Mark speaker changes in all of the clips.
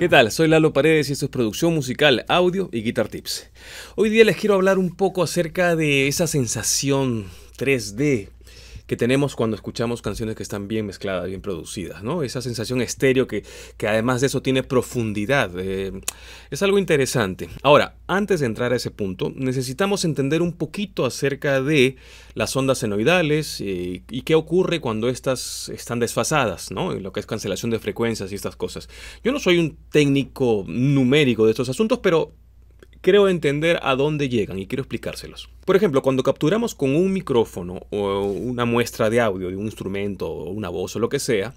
Speaker 1: ¿Qué tal? Soy Lalo Paredes y esto es producción musical, audio y Guitar Tips. Hoy día les quiero hablar un poco acerca de esa sensación 3D que tenemos cuando escuchamos canciones que están bien mezcladas, bien producidas, ¿no? Esa sensación estéreo que además de eso tiene profundidad. Es algo interesante. Ahora, antes de entrar a ese punto, necesitamos entender un poquito acerca de las ondas senoidales y qué ocurre cuando estas están desfasadas, ¿no? En lo que es cancelación de frecuencias y estas cosas. Yo no soy un técnico numérico de estos asuntos, pero creo entender a dónde llegan y quiero explicárselos. Por ejemplo, cuando capturamos con un micrófono o una muestra de audio de un instrumento o una voz o lo que sea,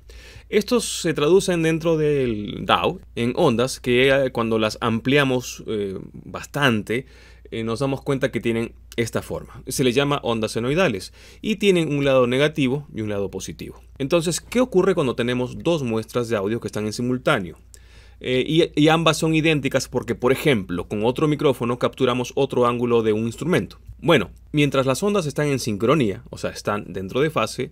Speaker 1: estos se traducen dentro del DAW en ondas que cuando las ampliamos bastante nos damos cuenta que tienen esta forma. Se les llama ondas senoidales y tienen un lado negativo y un lado positivo. Entonces, ¿qué ocurre cuando tenemos dos muestras de audio que están en simultáneo? Y ambas son idénticas porque, por ejemplo, con otro micrófono capturamos otro ángulo de un instrumento. Bueno, mientras las ondas están en sincronía, o sea, están dentro de fase,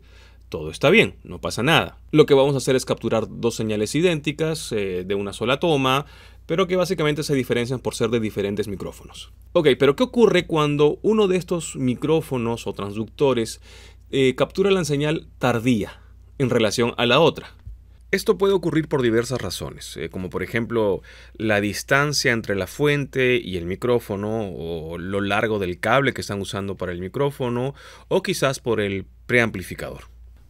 Speaker 1: todo está bien, no pasa nada. Lo que vamos a hacer es capturar dos señales idénticas de una sola toma, pero que básicamente se diferencian por ser de diferentes micrófonos. Ok, pero ¿qué ocurre cuando uno de estos micrófonos o transductores captura la señal tardía en relación a la otra? Esto puede ocurrir por diversas razones, como por ejemplo la distancia entre la fuente y el micrófono o lo largo del cable que están usando para el micrófono o quizás por el preamplificador.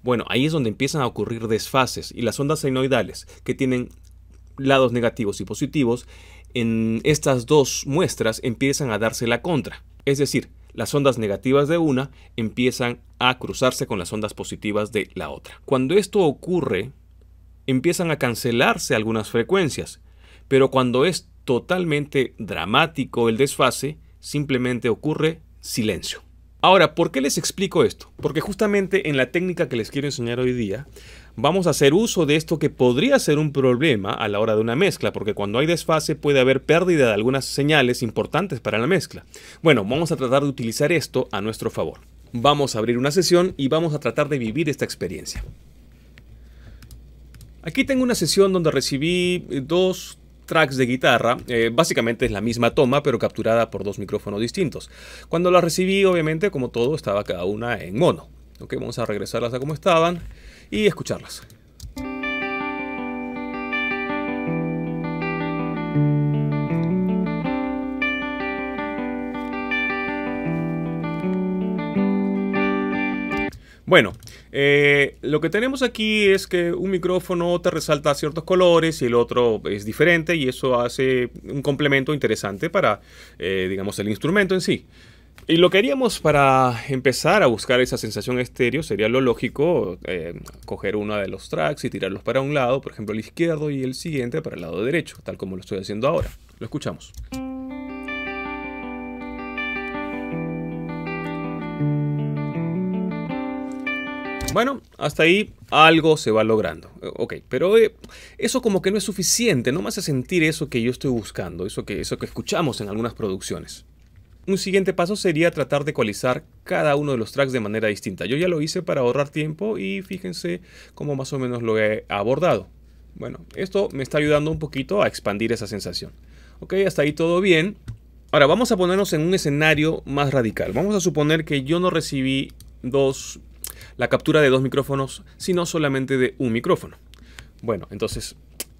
Speaker 1: Bueno, ahí es donde empiezan a ocurrir desfases y las ondas senoidales que tienen lados negativos y positivos en estas dos muestras empiezan a darse la contra. Es decir, las ondas negativas de una empiezan a cruzarse con las ondas positivas de la otra. Cuando esto ocurre, empiezan a cancelarse algunas frecuencias, pero cuando es totalmente dramático el desfase, simplemente ocurre silencio. Ahora, ¿por qué les explico esto? Porque justamente en la técnica que les quiero enseñar hoy día, vamos a hacer uso de esto que podría ser un problema a la hora de una mezcla, porque cuando hay desfase puede haber pérdida de algunas señales importantes para la mezcla. Bueno, vamos a tratar de utilizar esto a nuestro favor. Vamos a abrir una sesión y vamos a tratar de vivir esta experiencia. Aquí tengo una sesión donde recibí dos tracks de guitarra, básicamente es la misma toma pero capturada por dos micrófonos distintos. Cuando las recibí, obviamente, como todo, estaba cada una en mono. Ok, vamos a regresarlas a como estaban y escucharlas. Bueno, lo que tenemos aquí es que un micrófono te resalta ciertos colores y el otro es diferente y eso hace un complemento interesante para, digamos, el instrumento en sí. Y lo que haríamos para empezar a buscar esa sensación estéreo sería lo lógico, coger uno de los tracks y tirarlos para un lado, por ejemplo el izquierdo, y el siguiente para el lado derecho, tal como lo estoy haciendo ahora. Lo escuchamos. Bueno, hasta ahí algo se va logrando. Ok, pero eso como que no es suficiente, no me hace sentir eso que yo estoy buscando, eso que escuchamos en algunas producciones. Un siguiente paso sería tratar de ecualizar cada uno de los tracks de manera distinta. Yo ya lo hice para ahorrar tiempo y fíjense cómo más o menos lo he abordado. Bueno, esto me está ayudando un poquito a expandir esa sensación. Ok, hasta ahí todo bien. Ahora vamos a ponernos en un escenario más radical. Vamos a suponer que yo no recibí la captura de dos micrófonos, sino solamente de un micrófono. Bueno, entonces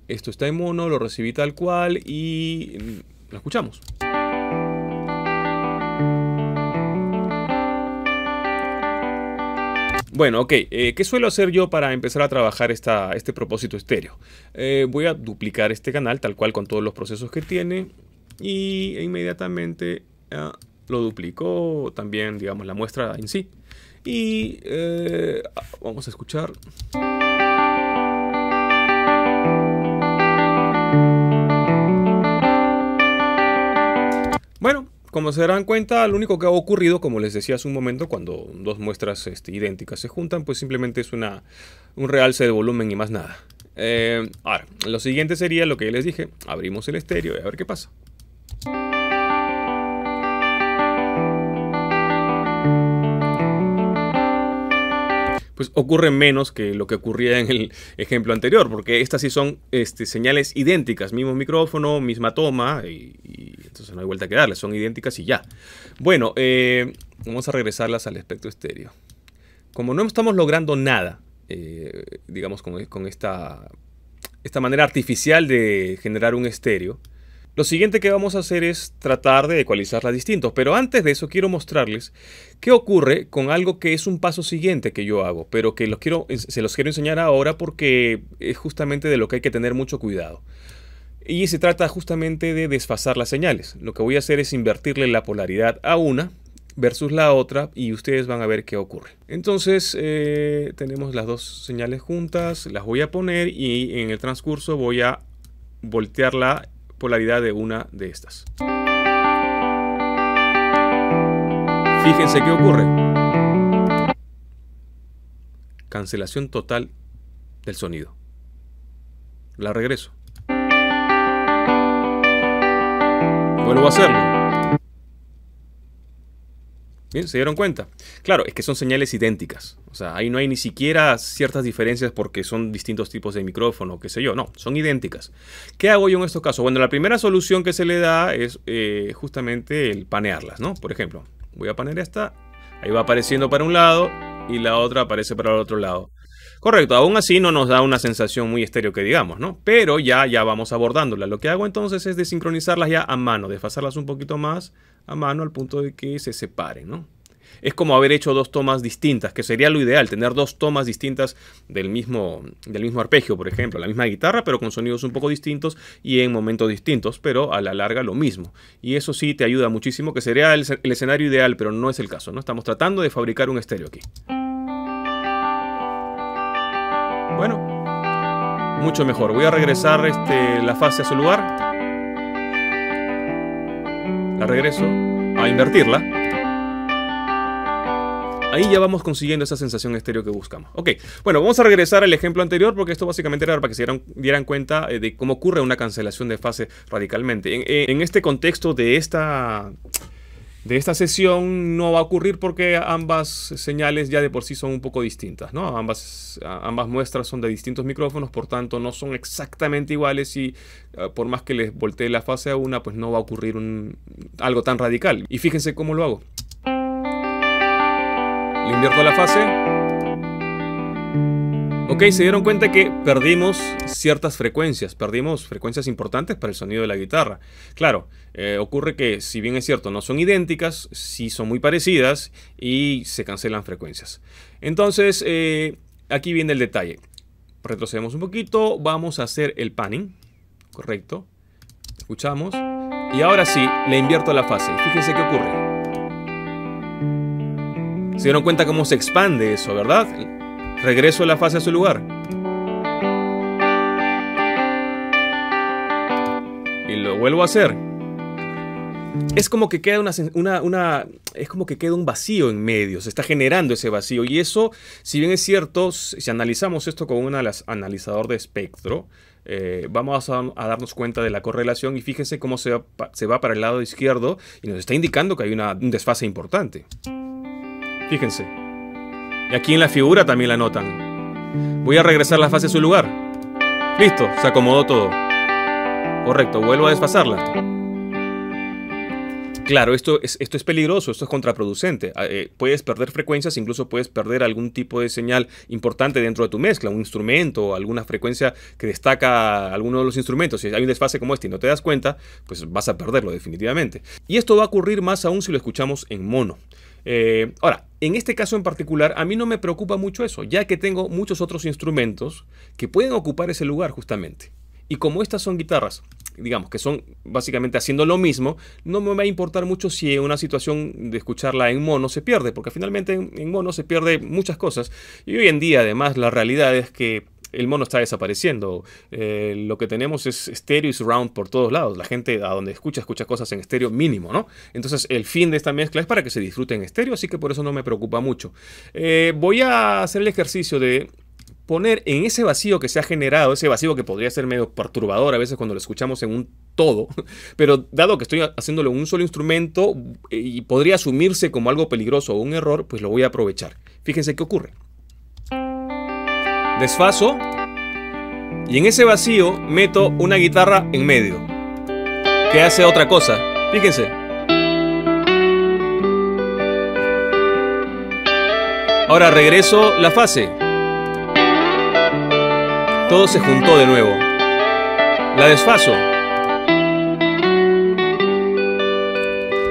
Speaker 1: esto está en mono, lo recibí tal cual y lo escuchamos. Bueno, ok, ¿qué suelo hacer yo para empezar a trabajar este propósito estéreo? Voy a duplicar este canal tal cual con todos los procesos que tiene y inmediatamente lo duplico también, digamos, la muestra en sí. Y vamos a escuchar. Bueno, como se darán cuenta, lo único que ha ocurrido, como les decía hace un momento, cuando dos muestras idénticas se juntan, pues simplemente es un realce de volumen y más nada. Ahora, lo siguiente sería lo que ya les dije, abrimos el estéreo y a ver qué pasa. pues ocurre menos que lo que ocurría en el ejemplo anterior, porque estas sí son señales idénticas, mismo micrófono, misma toma, y entonces no hay vuelta que darle, son idénticas y ya. Bueno, vamos a regresarlas al espectro estéreo. Como no estamos logrando nada, digamos, con esta manera artificial de generar un estéreo, lo siguiente que vamos a hacer es tratar de ecualizarla distinto. Pero antes de eso quiero mostrarles qué ocurre con algo que es un paso siguiente que yo hago, pero que se los quiero enseñar ahora porque es justamente de lo que hay que tener mucho cuidado. Y se trata justamente de desfasar las señales. Lo que voy a hacer es invertirle la polaridad a una versus la otra y ustedes van a ver qué ocurre. Entonces tenemos las dos señales juntas, las voy a poner y en el transcurso voy a voltear la polaridad de una de estas. Fíjense qué ocurre. Cancelación total del sonido. La regreso. Vuelvo a hacerlo. Bien, ¿se dieron cuenta? Claro, es que son señales idénticas. O sea, ahí no hay ni siquiera ciertas diferencias porque son distintos tipos de micrófono, qué sé yo. No, son idénticas. ¿Qué hago yo en estos casos? Bueno, la primera solución que se le da es justamente el panearlas, ¿no? Por ejemplo, voy a panear esta. Ahí va apareciendo para un lado y la otra aparece para el otro lado. Correcto, aún así no nos da una sensación muy estéreo que digamos, ¿no? Pero ya vamos abordándola. Lo que hago entonces es desincronizarlas ya a mano, desfasarlas un poquito más a mano al punto de que se separen, ¿no? Es como haber hecho dos tomas distintas, que sería lo ideal, tener dos tomas distintas del mismo arpegio, por ejemplo, la misma guitarra, pero con sonidos un poco distintos y en momentos distintos, pero a la larga lo mismo. Y eso sí te ayuda muchísimo, que sería el escenario ideal, pero no es el caso, ¿no? Estamos tratando de fabricar un estéreo aquí. Bueno, mucho mejor. Voy a regresar la fase a su lugar. La regreso a invertirla. Ahí ya vamos consiguiendo esa sensación estéreo que buscamos. Ok, bueno, vamos a regresar al ejemplo anterior porque esto básicamente era para que se dieran cuenta de cómo ocurre una cancelación de fase radicalmente. En este contexto de esta sesión no va a ocurrir porque ambas señales ya de por sí son un poco distintas, ¿no? Ambas muestras son de distintos micrófonos, por tanto no son exactamente iguales y por más que les voltee la fase a una, pues no va a ocurrir algo tan radical. Y fíjense cómo lo hago. Le invierto la fase. Ok, se dieron cuenta que perdimos ciertas frecuencias, perdimos frecuencias importantes para el sonido de la guitarra. Claro, ocurre que si bien es cierto no son idénticas, sí son muy parecidas y se cancelan frecuencias. Entonces, aquí viene el detalle. Retrocedemos un poquito, vamos a hacer el panning, correcto. Escuchamos y ahora sí, le invierto la fase. Fíjense qué ocurre. Se dieron cuenta cómo se expande eso, ¿verdad? Regreso la fase a su lugar. Y lo vuelvo a hacer. Es como que queda es como que queda un vacío en medio, se está generando ese vacío. Y eso, si bien es cierto, si analizamos esto con un analizador de espectro, vamos a darnos cuenta de la correlación y fíjense cómo se va para el lado izquierdo y nos está indicando que hay un desfase importante. Fíjense. Y aquí en la figura también la notan. Voy a regresar la fase a su lugar. Listo, se acomodó todo. Correcto, vuelvo a desfasarla. Claro, esto es peligroso, esto es contraproducente. Puedes perder frecuencias, incluso puedes perder algún tipo de señal importante dentro de tu mezcla, un instrumento o alguna frecuencia que destaca alguno de los instrumentos. Si hay un desfase como este y no te das cuenta, pues vas a perderlo definitivamente. Y esto va a ocurrir más aún si lo escuchamos en mono. Ahora, en este caso en particular, a mí no me preocupa mucho eso, ya que tengo muchos otros instrumentos que pueden ocupar ese lugar justamente. Y como estas son guitarras, digamos que son básicamente haciendo lo mismo, no me va a importar mucho si en una situación de escucharla en mono se pierde, porque finalmente en mono se pierde muchas cosas. Y hoy en día, además, la realidad es que el mono está desapareciendo. Lo que tenemos es estéreo y surround por todos lados. La gente a donde escucha cosas en estéreo mínimo, ¿no? Entonces el fin de esta mezcla es para que se disfrute en estéreo, así que por eso no me preocupa mucho. Voy a hacer el ejercicio de poner en ese vacío que se ha generado, ese vacío que podría ser medio perturbador a veces cuando lo escuchamos en un todo, pero dado que estoy haciéndolo en un solo instrumento y podría asumirse como algo peligroso o un error, pues lo voy a aprovechar. Fíjense qué ocurre. desfaso y en ese vacío meto una guitarra en medio que hace otra cosa. Fíjense. Ahora regreso la fase. Todo se juntó de nuevo. La desfaso.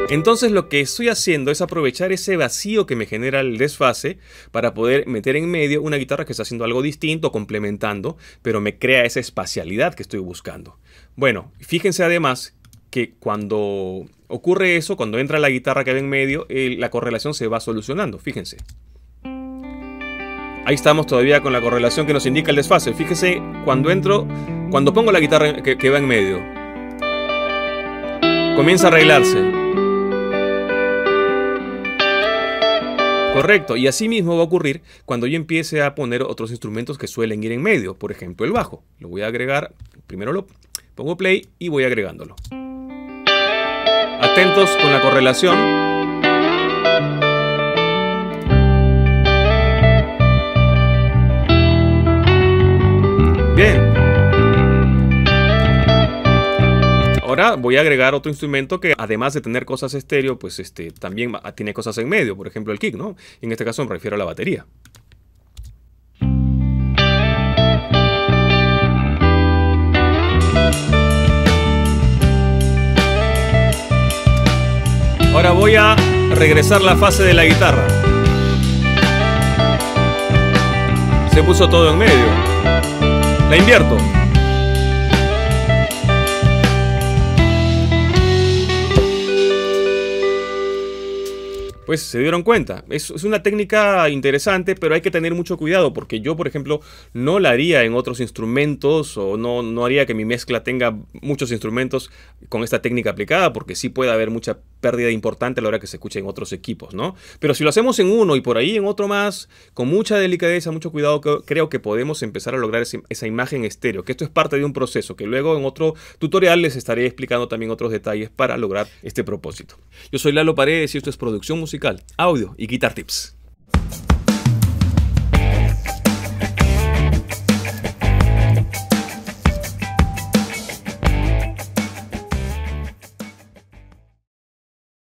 Speaker 1: Entonces lo que estoy haciendo es aprovechar ese vacío que me genera el desfase para poder meter en medio una guitarra que está haciendo algo distinto, complementando, pero me crea esa espacialidad que estoy buscando. Bueno, fíjense además que cuando ocurre eso, cuando entra la guitarra que va en medio, la correlación se va solucionando. Fíjense. Ahí estamos todavía con la correlación que nos indica el desfase. Fíjense cuando pongo la guitarra que va en medio. Comienza a arreglarse. Correcto, y así mismo va a ocurrir cuando yo empiece a poner otros instrumentos que suelen ir en medio. Por ejemplo, el bajo. Lo voy a agregar, primero lo pongo play y voy agregándolo. Atentos con la correlación. Bien. Ahora voy a agregar otro instrumento que además de tener cosas estéreo, pues también tiene cosas en medio, por ejemplo el kick, ¿no? En este caso me refiero a la batería. Ahora voy a regresar la fase de la guitarra. Se puso todo en medio. La invierto. Pues se dieron cuenta. Es una técnica interesante, pero hay que tener mucho cuidado porque yo, por ejemplo, no la haría en otros instrumentos o no haría que mi mezcla tenga muchos instrumentos con esta técnica aplicada porque sí puede haber mucha pérdida importante a la hora que se escuche en otros equipos, ¿no? Pero si lo hacemos en uno y por ahí en otro más, con mucha delicadeza, mucho cuidado, creo que podemos empezar a lograr esa imagen estéreo, que esto es parte de un proceso que luego en otro tutorial les estaré explicando también otros detalles para lograr este propósito. Yo soy Lalo Paredes y esto es Producción Musical, Audio y Guitar Tips.